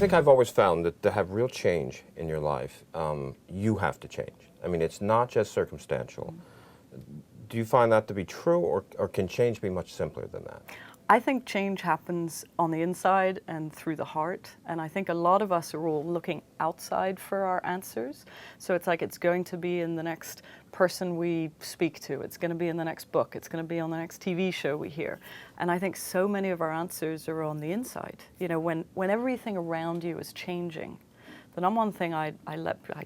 think I've always found that to have real change in your life, you have to change. I mean, it's not just circumstantial. Do you find that to be true, or can change be much simpler than that? I think change happens on the inside and through the heart. And I think a lot of us are all looking outside for our answers. So it's like it's going to be in the next person we speak to. It's going to be in the next book. It's going to be on the next TV show we hear. And I think so many of our answers are on the inside. You know, when everything around you is changing, the number one thing I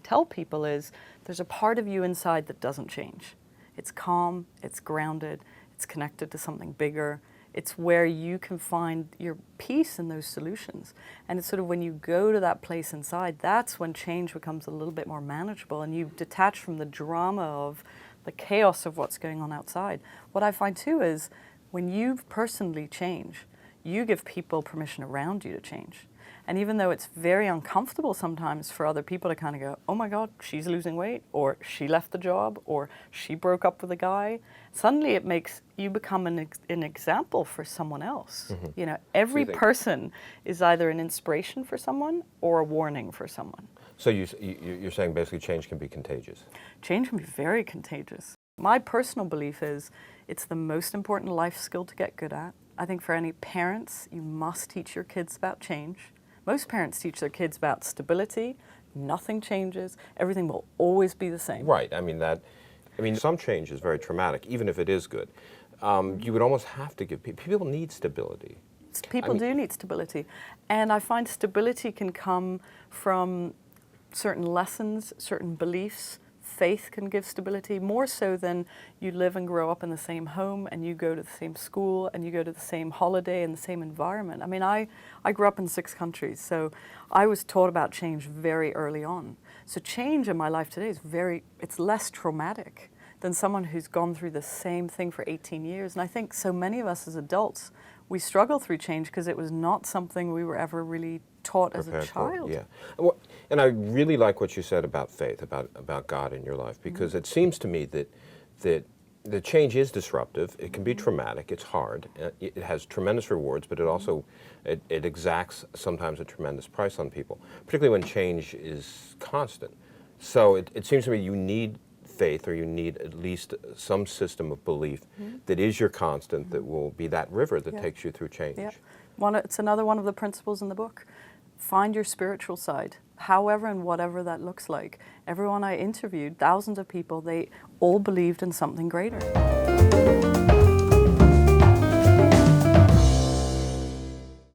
tell people is there's a part of you inside that doesn't change. It's calm, it's grounded, it's connected to something bigger. It's where you can find your peace in those solutions. And it's sort of when you go to that place inside, that's when change becomes a little bit more manageable and you detach from the drama of the chaos of what's going on outside. What I find too is when you personally change, you give people permission around you to change. And even though it's very uncomfortable sometimes for other people to kind of go, oh my God, she's losing weight, or she left the job, or she broke up with a guy, suddenly it makes you become an example for someone else. Mm-hmm. You know, every person is either an inspiration for someone or a warning for someone. So you're saying basically change can be contagious? Change can be very contagious. My personal belief is it's the most important life skill to get good at. I think for any parents, you must teach your kids about change. Most parents teach their kids about stability. Nothing changes. Everything will always be the same. Right. I mean, some change is very traumatic, even if it is good. You would almost have to give people need stability. People do need stability. And I find stability can come from certain lessons, certain beliefs. Faith can give stability, more so than you live and grow up in the same home and you go to the same school and you go to the same holiday and the same environment. I mean, I grew up in 6 countries, so I was taught about change very early on. So change in my life today is it's less traumatic than someone who's gone through the same thing for 18 years. And I think so many of us as adults, we struggle through change because it was not something we were ever really taught as a child. Yeah, and I really like what you said about faith, about God in your life, because it seems to me that the change is disruptive. It can be traumatic. It's hard. It has tremendous rewards, but it also it exacts sometimes a tremendous price on people, particularly when change is constant. So it seems to me you need faith, or you need at least some system of belief that is your constant, that will be that river that takes you through change. Yeah. It's another one of the principles in the book. Find your spiritual side, however and whatever that looks like. Everyone I interviewed, thousands of people, they all believed in something greater.